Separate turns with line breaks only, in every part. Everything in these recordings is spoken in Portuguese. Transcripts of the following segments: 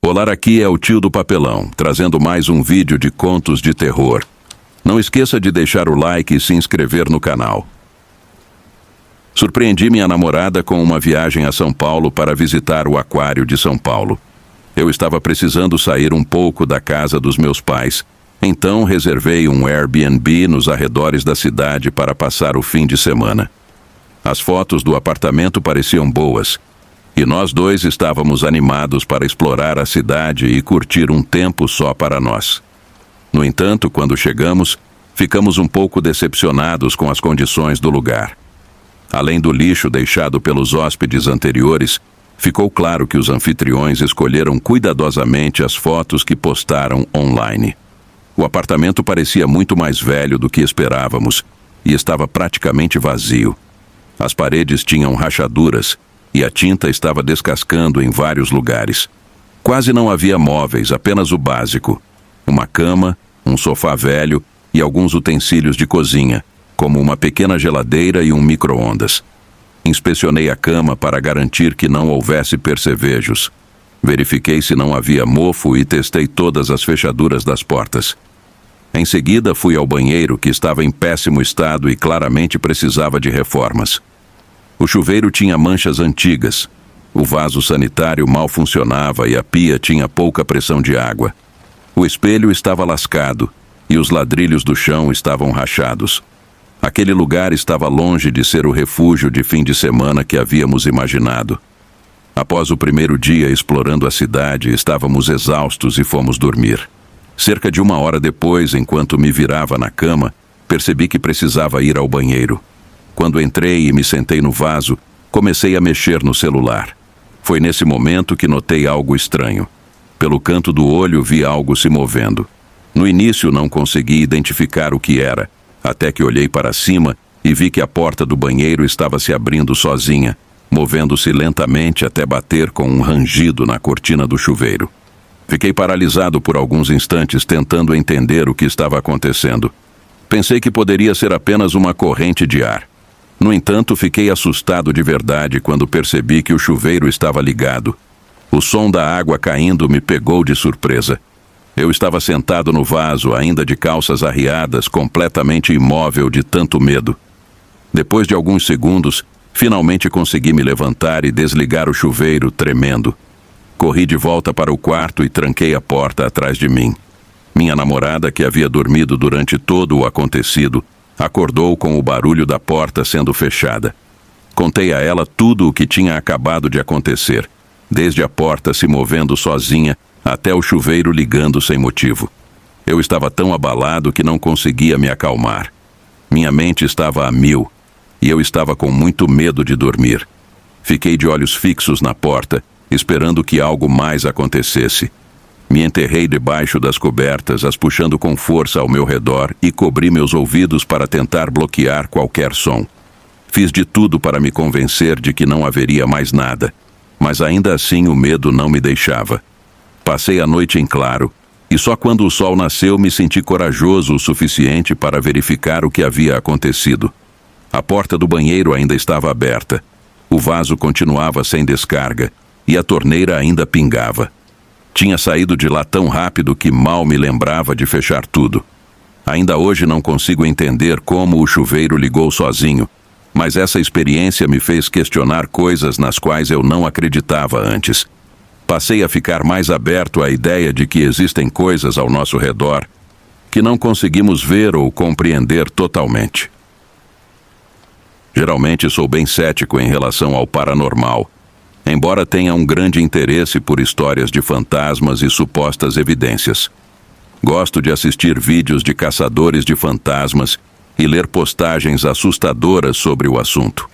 Olá, aqui é o tio do papelão, trazendo mais um vídeo de contos de terror. Não esqueça de deixar o like e se inscrever no canal. Surpreendi minha namorada com uma viagem a São Paulo para visitar o Aquário de São Paulo. Eu estava precisando sair um pouco da casa dos meus pais, então reservei um Airbnb nos arredores da cidade para passar o fim de semana. As fotos do apartamento pareciam boas, e nós dois estávamos animados para explorar a cidade e curtir um tempo só para nós. No entanto, quando chegamos, ficamos um pouco decepcionados com as condições do lugar. Além do lixo deixado pelos hóspedes anteriores, ficou claro que os anfitriões escolheram cuidadosamente as fotos que postaram online. O apartamento parecia muito mais velho do que esperávamos e estava praticamente vazio. As paredes tinham rachaduras e a tinta estava descascando em vários lugares. Quase não havia móveis, apenas o básico: uma cama, um sofá velho e alguns utensílios de cozinha, como uma pequena geladeira e um micro-ondas. Inspecionei a cama para garantir que não houvesse percevejos. Verifiquei se não havia mofo e testei todas as fechaduras das portas. Em seguida, fui ao banheiro, que estava em péssimo estado e claramente precisava de reformas. O chuveiro tinha manchas antigas, o vaso sanitário mal funcionava e a pia tinha pouca pressão de água. O espelho estava lascado e os ladrilhos do chão estavam rachados. Aquele lugar estava longe de ser o refúgio de fim de semana que havíamos imaginado. Após o primeiro dia explorando a cidade, estávamos exaustos e fomos dormir. Cerca de 1 hora depois, enquanto me virava na cama, percebi que precisava ir ao banheiro. Quando entrei e me sentei no vaso, comecei a mexer no celular. Foi nesse momento que notei algo estranho. Pelo canto do olho vi algo se movendo. No início não consegui identificar o que era, até que olhei para cima e vi que a porta do banheiro estava se abrindo sozinha, movendo-se lentamente até bater com um rangido na cortina do chuveiro. Fiquei paralisado por alguns instantes tentando entender o que estava acontecendo. Pensei que poderia ser apenas uma corrente de ar. No entanto, fiquei assustado de verdade quando percebi que o chuveiro estava ligado. O som da água caindo me pegou de surpresa. Eu estava sentado no vaso, ainda de calças arriadas, completamente imóvel de tanto medo. Depois de alguns segundos, finalmente consegui me levantar e desligar o chuveiro, tremendo. Corri de volta para o quarto e tranquei a porta atrás de mim. Minha namorada, que havia dormido durante todo o acontecido, acordou com o barulho da porta sendo fechada. Contei a ela tudo o que tinha acabado de acontecer, desde a porta se movendo sozinha até o chuveiro ligando sem motivo. Eu estava tão abalado que não conseguia me acalmar. Minha mente estava a 1000 e eu estava com muito medo de dormir. Fiquei de olhos fixos na porta, esperando que algo mais acontecesse. Me enterrei debaixo das cobertas, as puxando com força ao meu redor e cobri meus ouvidos para tentar bloquear qualquer som. Fiz de tudo para me convencer de que não haveria mais nada, mas ainda assim o medo não me deixava. Passei a noite em claro, e só quando o sol nasceu me senti corajoso o suficiente para verificar o que havia acontecido. A porta do banheiro ainda estava aberta, o vaso continuava sem descarga e a torneira ainda pingava. Tinha saído de lá tão rápido que mal me lembrava de fechar tudo. Ainda hoje não consigo entender como o chuveiro ligou sozinho, mas essa experiência me fez questionar coisas nas quais eu não acreditava antes. Passei a ficar mais aberto à ideia de que existem coisas ao nosso redor que não conseguimos ver ou compreender totalmente. Geralmente sou bem cético em relação ao paranormal, embora tenha um grande interesse por histórias de fantasmas e supostas evidências. Gosto de assistir vídeos de caçadores de fantasmas e ler postagens assustadoras sobre o assunto.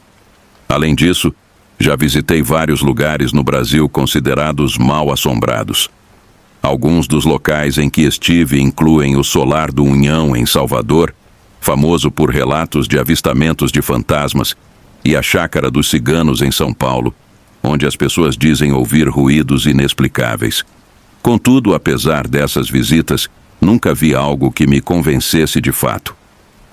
Além disso, já visitei vários lugares no Brasil considerados mal assombrados. Alguns dos locais em que estive incluem o Solar do Unhão, em Salvador, famoso por relatos de avistamentos de fantasmas, e a Chácara dos Ciganos, em São Paulo, onde as pessoas dizem ouvir ruídos inexplicáveis. Contudo, apesar dessas visitas, nunca vi algo que me convencesse de fato.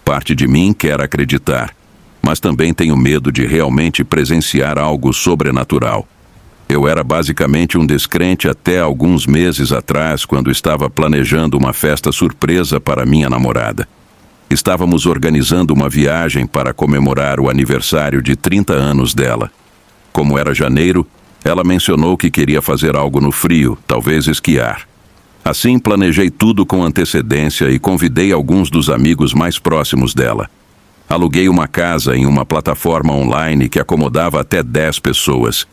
Parte de mim quer acreditar, mas também tenho medo de realmente presenciar algo sobrenatural. Eu era basicamente um descrente até alguns meses atrás, quando estava planejando uma festa surpresa para minha namorada. Estávamos organizando uma viagem para comemorar o aniversário de 30 anos dela. Como era janeiro, ela mencionou que queria fazer algo no frio, talvez esquiar. Assim, planejei tudo com antecedência e convidei alguns dos amigos mais próximos dela. Aluguei uma casa em uma plataforma online que acomodava até 10 pessoas.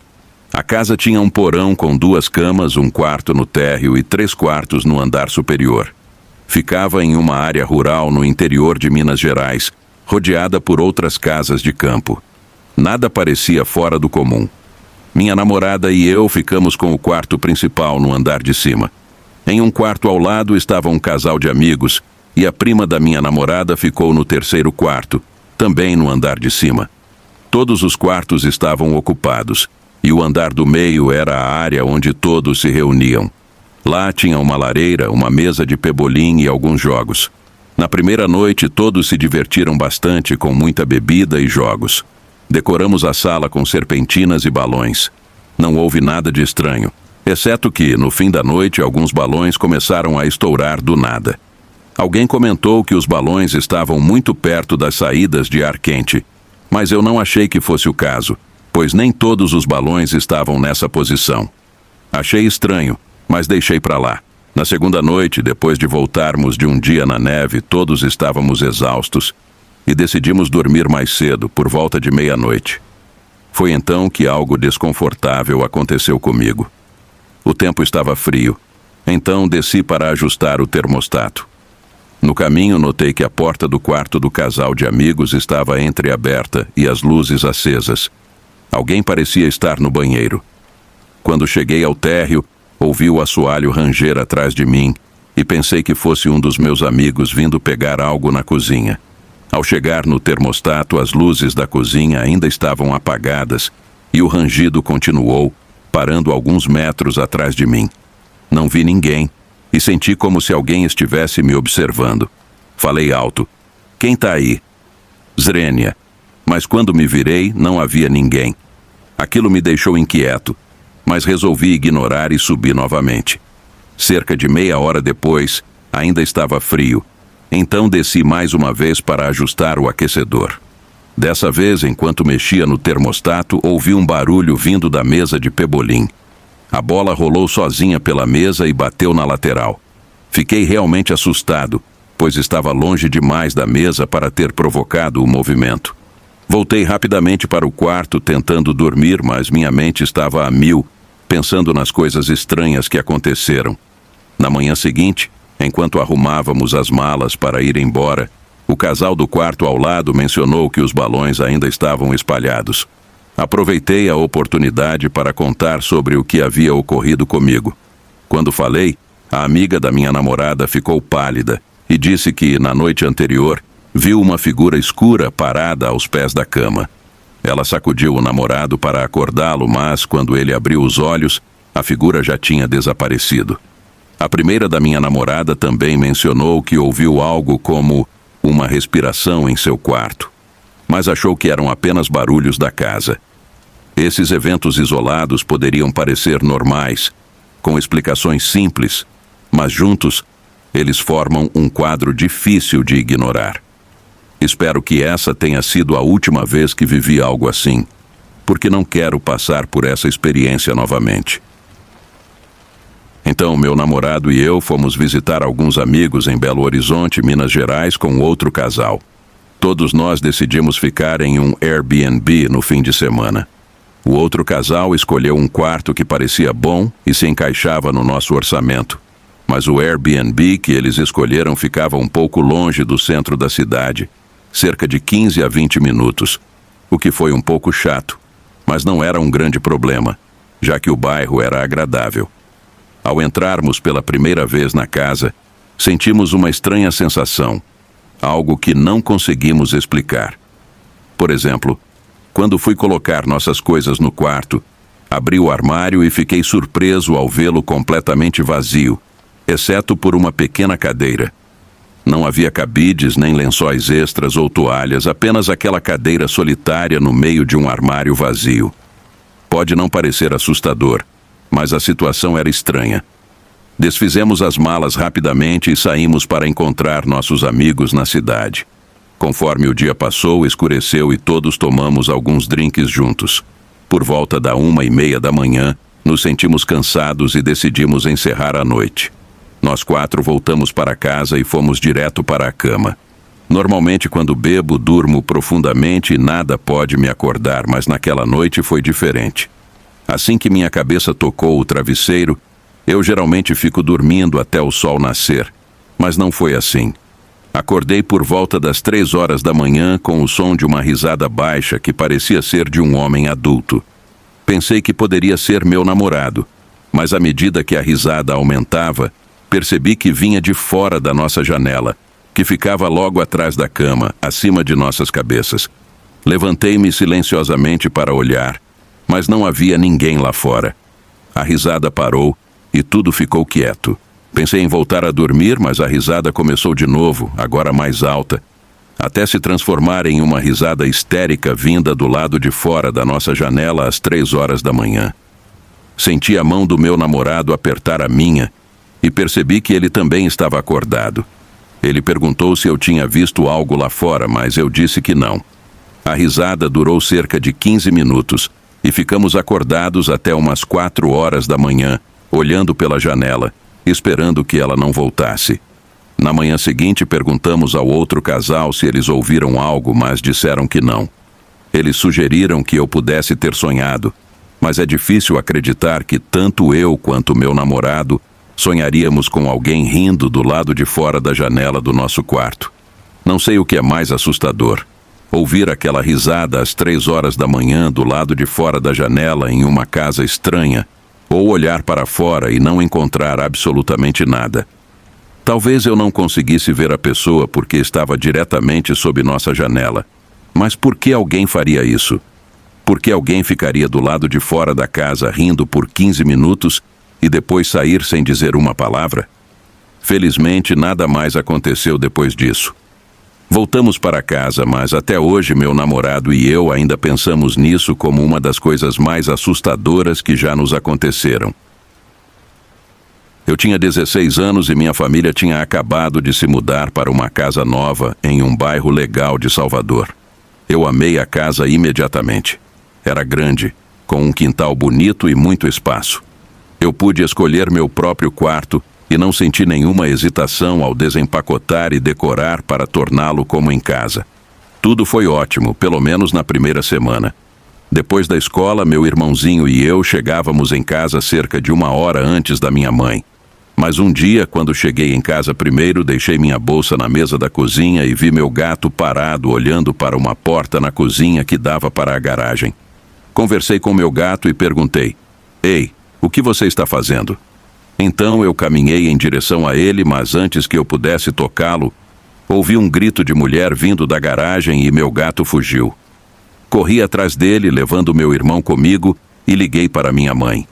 A casa tinha um porão com 2 camas, um quarto no térreo e 3 quartos no andar superior. Ficava em uma área rural no interior de Minas Gerais, rodeada por outras casas de campo. Nada parecia fora do comum. Minha namorada e eu ficamos com o quarto principal no andar de cima. Em um quarto ao lado estava um casal de amigos e a prima da minha namorada ficou no 3º quarto, também no andar de cima. Todos os quartos estavam ocupados e o andar do meio era a área onde todos se reuniam. Lá tinha uma lareira, uma mesa de pebolim e alguns jogos. Na primeira noite todos se divertiram bastante com muita bebida e jogos. Decoramos a sala com serpentinas e balões. Não houve nada de estranho, exceto que, no fim da noite, alguns balões começaram a estourar do nada. Alguém comentou que os balões estavam muito perto das saídas de ar quente, mas eu não achei que fosse o caso, pois nem todos os balões estavam nessa posição. Achei estranho, mas deixei para lá. Na segunda noite, depois de voltarmos de um dia na neve, todos estávamos exaustos e decidimos dormir mais cedo, por volta de meia-noite. Foi então que algo desconfortável aconteceu comigo. O tempo estava frio, então desci para ajustar o termostato. No caminho, notei que a porta do quarto do casal de amigos estava entreaberta e as luzes acesas. Alguém parecia estar no banheiro. Quando cheguei ao térreo, ouvi o assoalho ranger atrás de mim e pensei que fosse um dos meus amigos vindo pegar algo na cozinha. Ao chegar no termostato, as luzes da cozinha ainda estavam apagadas e o rangido continuou, parando alguns metros atrás de mim. Não vi ninguém e senti como se alguém estivesse me observando. Falei alto: "Quem tá aí?" "Zrenia." Mas quando me virei, não havia ninguém. Aquilo me deixou inquieto, mas resolvi ignorar e subi novamente. Cerca de meia hora depois, ainda estava frio, então desci mais uma vez para ajustar o aquecedor. Dessa vez, enquanto mexia no termostato, ouvi um barulho vindo da mesa de pebolim. A bola rolou sozinha pela mesa e bateu na lateral. Fiquei realmente assustado, pois estava longe demais da mesa para ter provocado o movimento. Voltei rapidamente para o quarto, tentando dormir, mas minha mente estava a mil, pensando nas coisas estranhas que aconteceram. Na manhã seguinte, enquanto arrumávamos as malas para ir embora, o casal do quarto ao lado mencionou que os balões ainda estavam espalhados. Aproveitei a oportunidade para contar sobre o que havia ocorrido comigo. Quando falei, a amiga da minha namorada ficou pálida e disse que, na noite anterior, viu uma figura escura parada aos pés da cama. Ela sacudiu o namorado para acordá-lo, mas, quando ele abriu os olhos, a figura já tinha desaparecido. A primeira da minha namorada também mencionou que ouviu algo como uma respiração em seu quarto, mas achou que eram apenas barulhos da casa. Esses eventos isolados poderiam parecer normais, com explicações simples, mas juntos, eles formam um quadro difícil de ignorar. Espero que essa tenha sido a última vez que vivi algo assim, porque não quero passar por essa experiência novamente. Então, meu namorado e eu fomos visitar alguns amigos em Belo Horizonte, Minas Gerais, com outro casal. Todos nós decidimos ficar em um Airbnb no fim de semana. O outro casal escolheu um quarto que parecia bom e se encaixava no nosso orçamento. Mas o Airbnb que eles escolheram ficava um pouco longe do centro da cidade, cerca de 15 a 20 minutos, o que foi um pouco chato, mas não era um grande problema, já que o bairro era agradável. Ao entrarmos pela primeira vez na casa, sentimos uma estranha sensação, algo que não conseguimos explicar. Por exemplo, quando fui colocar nossas coisas no quarto, abri o armário e fiquei surpreso ao vê-lo completamente vazio, exceto por uma pequena cadeira. Não havia cabides, nem lençóis extras ou toalhas, apenas aquela cadeira solitária no meio de um armário vazio. Pode não parecer assustador, mas a situação era estranha. Desfizemos as malas rapidamente e saímos para encontrar nossos amigos na cidade. Conforme o dia passou, escureceu e todos tomamos alguns drinks juntos. Por volta da 1:30 da manhã, nos sentimos cansados e decidimos encerrar a noite. Nós 4 voltamos para casa e fomos direto para a cama. Normalmente, quando bebo, durmo profundamente e nada pode me acordar, mas naquela noite foi diferente. Assim que minha cabeça tocou o travesseiro, eu geralmente fico dormindo até o sol nascer, mas não foi assim. Acordei por volta das 3 horas da manhã com o som de uma risada baixa que parecia ser de um homem adulto. Pensei que poderia ser meu namorado, mas à medida que a risada aumentava, percebi que vinha de fora da nossa janela, que ficava logo atrás da cama, acima de nossas cabeças. Levantei-me silenciosamente para olhar, mas não havia ninguém lá fora. A risada parou e tudo ficou quieto. Pensei em voltar a dormir, mas a risada começou de novo, agora mais alta, até se transformar em uma risada histérica vinda do lado de fora da nossa janela às 3 horas da manhã. Senti a mão do meu namorado apertar a minha e percebi que ele também estava acordado. Ele perguntou se eu tinha visto algo lá fora, mas eu disse que não. A risada durou cerca de 15 minutos e ficamos acordados até umas 4 horas da manhã, olhando pela janela, esperando que ela não voltasse. Na manhã seguinte, perguntamos ao outro casal se eles ouviram algo, mas disseram que não. Eles sugeriram que eu pudesse ter sonhado, mas é difícil acreditar que tanto eu quanto meu namorado sonharíamos com alguém rindo do lado de fora da janela do nosso quarto. Não sei o que é mais assustador: ouvir aquela risada às 3 horas da manhã do lado de fora da janela em uma casa estranha, ou olhar para fora e não encontrar absolutamente nada. Talvez eu não conseguisse ver a pessoa porque estava diretamente sob nossa janela. Mas por que alguém faria isso? Por que alguém ficaria do lado de fora da casa rindo por 15 minutos e depois sair sem dizer uma palavra? Felizmente, nada mais aconteceu depois disso. Voltamos para casa, mas até hoje meu namorado e eu ainda pensamos nisso como uma das coisas mais assustadoras que já nos aconteceram. Eu tinha 16 anos e minha família tinha acabado de se mudar para uma casa nova em um bairro legal de Salvador. Eu amei a casa imediatamente. Era grande, com um quintal bonito e muito espaço. Eu pude escolher meu próprio quarto e não senti nenhuma hesitação ao desempacotar e decorar para torná-lo como em casa. Tudo foi ótimo, pelo menos na primeira semana. Depois da escola, meu irmãozinho e eu chegávamos em casa cerca de 1 hora antes da minha mãe. Mas um dia, quando cheguei em casa primeiro, deixei minha bolsa na mesa da cozinha e vi meu gato parado olhando para uma porta na cozinha que dava para a garagem. Conversei com meu gato e perguntei: "Ei, o que você está fazendo?" Então eu caminhei em direção a ele, mas antes que eu pudesse tocá-lo, ouvi um grito de mulher vindo da garagem e meu gato fugiu. Corri atrás dele, levando meu irmão comigo, e liguei para minha mãe.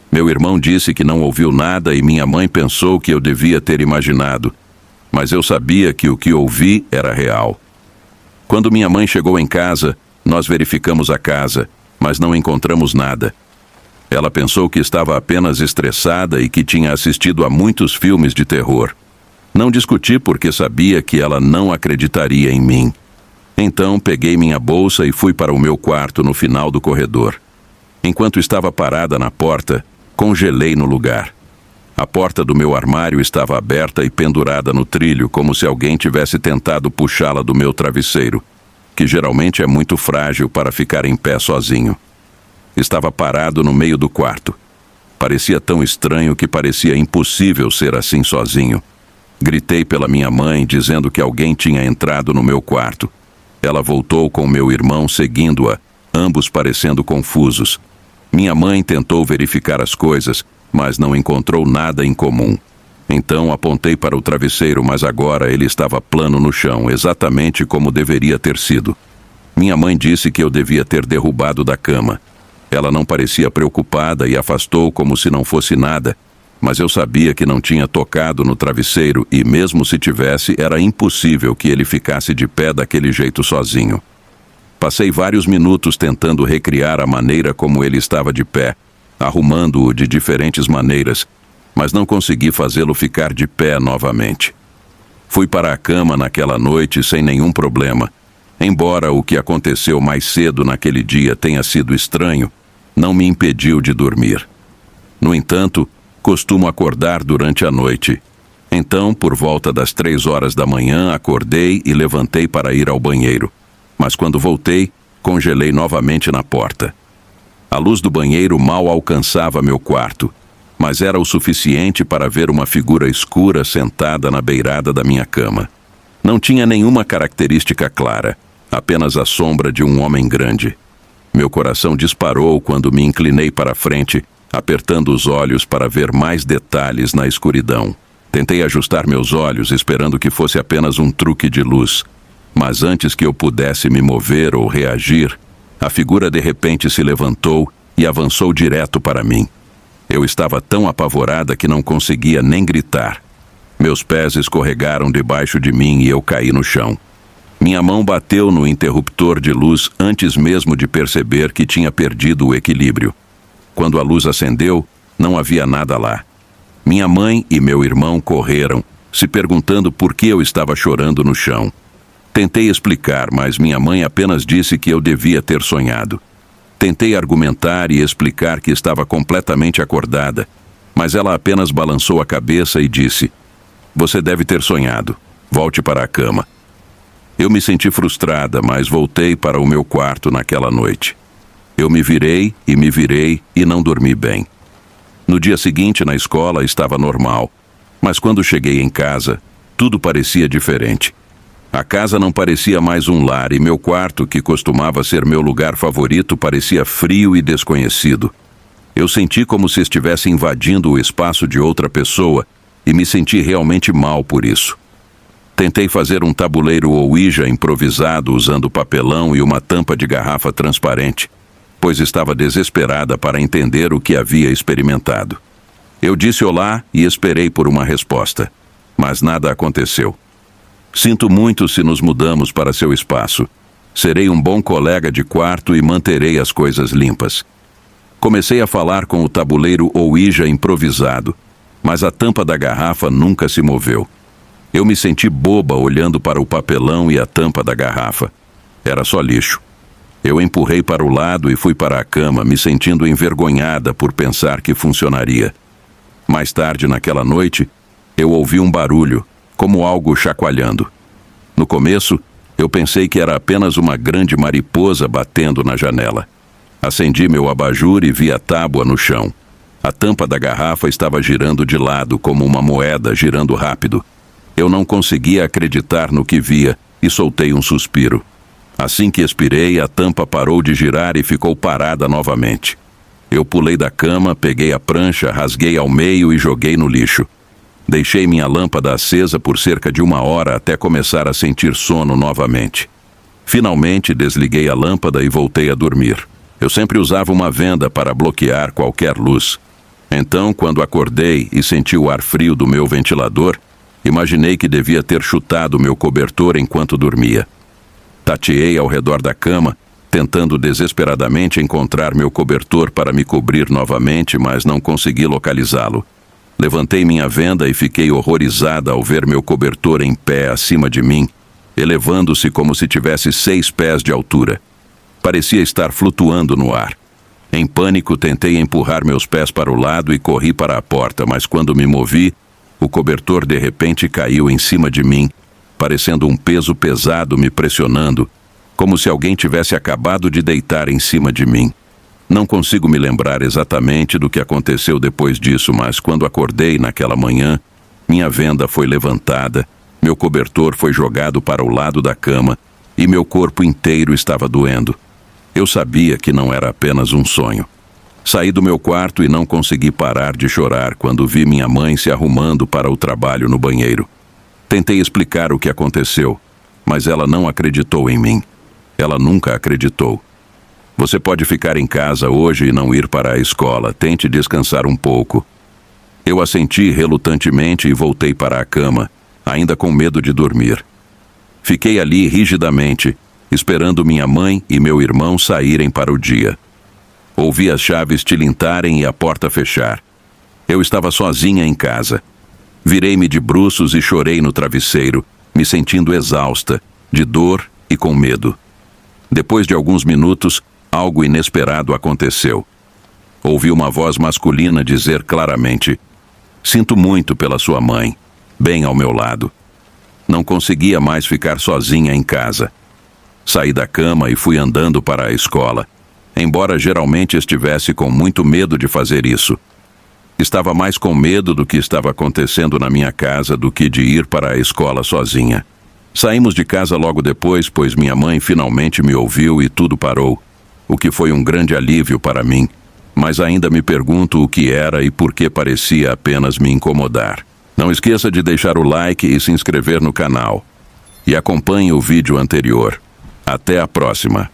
Meu irmão disse que não ouviu nada e minha mãe pensou que eu devia ter imaginado, mas eu sabia que o que ouvi era real. Quando minha mãe chegou em casa, nós verificamos a casa, mas não encontramos nada. Ela pensou que estava apenas estressada e que tinha assistido a muitos filmes de terror. Não discuti porque sabia que ela não acreditaria em mim. Então peguei minha bolsa e fui para o meu quarto no final do corredor. Enquanto estava parada na porta, congelei no lugar. A porta do meu armário estava aberta e pendurada no trilho, como se alguém tivesse tentado puxá-la do meu travesseiro, que geralmente é muito frágil para ficar em pé sozinho. Estava parado no meio do quarto. Parecia tão estranho que parecia impossível ser assim sozinho. Gritei pela minha mãe, dizendo que alguém tinha entrado no meu quarto. Ela voltou com meu irmão seguindo-a, ambos parecendo confusos. Minha mãe tentou verificar as coisas, mas não encontrou nada em comum. Então apontei para o travesseiro, mas agora ele estava plano no chão, exatamente como deveria ter sido. Minha mãe disse que eu devia ter derrubado da cama. Ela não parecia preocupada e afastou como se não fosse nada, mas eu sabia que não tinha tocado no travesseiro e, mesmo se tivesse, era impossível que ele ficasse de pé daquele jeito sozinho. Passei vários minutos tentando recriar a maneira como ele estava de pé, arrumando-o de diferentes maneiras, mas não consegui fazê-lo ficar de pé novamente. Fui para a cama naquela noite sem nenhum problema. Embora o que aconteceu mais cedo naquele dia tenha sido estranho, não me impediu de dormir. No entanto, costumo acordar durante a noite. Então, por volta das 3 horas da manhã, acordei e levantei para ir ao banheiro. Mas quando voltei, congelei novamente na porta. A luz do banheiro mal alcançava meu quarto, mas era o suficiente para ver uma figura escura sentada na beirada da minha cama. Não tinha nenhuma característica clara, apenas a sombra de um homem grande. Meu coração disparou quando me inclinei para a frente, apertando os olhos para ver mais detalhes na escuridão. Tentei ajustar meus olhos, esperando que fosse apenas um truque de luz. Mas antes que eu pudesse me mover ou reagir, a figura de repente se levantou e avançou direto para mim. Eu estava tão apavorada que não conseguia nem gritar. Meus pés escorregaram debaixo de mim e eu caí no chão. Minha mão bateu no interruptor de luz antes mesmo de perceber que tinha perdido o equilíbrio. Quando a luz acendeu, não havia nada lá. Minha mãe e meu irmão correram, se perguntando por que eu estava chorando no chão. Tentei explicar, mas minha mãe apenas disse que eu devia ter sonhado. Tentei argumentar e explicar que estava completamente acordada, mas ela apenas balançou a cabeça e disse: "Você deve ter sonhado. Volte para a cama." Eu me senti frustrada, mas voltei para o meu quarto naquela noite. Eu me virei e não dormi bem. No dia seguinte, na escola, estava normal, mas quando cheguei em casa, tudo parecia diferente. A casa não parecia mais um lar e meu quarto, que costumava ser meu lugar favorito, parecia frio e desconhecido. Eu senti como se estivesse invadindo o espaço de outra pessoa e me senti realmente mal por isso. Tentei fazer um tabuleiro Ouija improvisado usando papelão e uma tampa de garrafa transparente, pois estava desesperada para entender o que havia experimentado. Eu disse olá e esperei por uma resposta, mas nada aconteceu. Sinto muito se nos mudamos para seu espaço. Serei um bom colega de quarto e manterei as coisas limpas. Comecei a falar com o tabuleiro Ouija improvisado, mas a tampa da garrafa nunca se moveu. Eu me senti boba olhando para o papelão e a tampa da garrafa. Era só lixo. Eu empurrei para o lado e fui para a cama, me sentindo envergonhada por pensar que funcionaria. Mais tarde naquela noite, eu ouvi um barulho, como algo chacoalhando. No começo, eu pensei que era apenas uma grande mariposa batendo na janela. Acendi meu abajur e vi a tábua no chão. A tampa da garrafa estava girando de lado, como uma moeda girando rápido. Eu não conseguia acreditar no que via e soltei um suspiro. Assim que expirei, a tampa parou de girar e ficou parada novamente. Eu pulei da cama, peguei a prancha, rasguei ao meio e joguei no lixo. Deixei minha lâmpada acesa por cerca de 1 hora até começar a sentir sono novamente. Finalmente desliguei a lâmpada e voltei a dormir. Eu sempre usava uma venda para bloquear qualquer luz. Então, quando acordei e senti o ar frio do meu ventilador, imaginei que devia ter chutado meu cobertor enquanto dormia. Tateei ao redor da cama, tentando desesperadamente encontrar meu cobertor para me cobrir novamente, mas não consegui localizá-lo. Levantei minha venda e fiquei horrorizada ao ver meu cobertor em pé acima de mim, elevando-se como se tivesse 6 pés de altura. Parecia estar flutuando no ar. Em pânico, tentei empurrar meus pés para o lado e corri para a porta, mas quando me movi, o cobertor de repente caiu em cima de mim, parecendo um peso pesado me pressionando, como se alguém tivesse acabado de deitar em cima de mim. Não consigo me lembrar exatamente do que aconteceu depois disso, mas quando acordei naquela manhã, minha venda foi levantada, meu cobertor foi jogado para o lado da cama e meu corpo inteiro estava doendo. Eu sabia que não era apenas um sonho. Saí do meu quarto e não consegui parar de chorar quando vi minha mãe se arrumando para o trabalho no banheiro. Tentei explicar o que aconteceu, mas ela não acreditou em mim. Ela nunca acreditou. Você pode ficar em casa hoje e não ir para a escola. Tente descansar um pouco. Eu assenti relutantemente e voltei para a cama, ainda com medo de dormir. Fiquei ali rigidamente, esperando minha mãe e meu irmão saírem para o dia. Ouvi as chaves tilintarem e a porta fechar. Eu estava sozinha em casa. Virei-me de bruços e chorei no travesseiro, me sentindo exausta, de dor e com medo. Depois de alguns minutos, algo inesperado aconteceu. Ouvi uma voz masculina dizer claramente: "Sinto muito pela sua mãe", bem ao meu lado. Não conseguia mais ficar sozinha em casa. Saí da cama e fui andando para a escola, embora geralmente estivesse com muito medo de fazer isso. Estava mais com medo do que estava acontecendo na minha casa do que de ir para a escola sozinha. Saímos de casa logo depois, pois minha mãe finalmente me ouviu e tudo parou, o que foi um grande alívio para mim, mas ainda me pergunto o que era e por que parecia apenas me incomodar. Não esqueça de deixar o like e se inscrever no canal. E acompanhe o vídeo anterior. Até a próxima!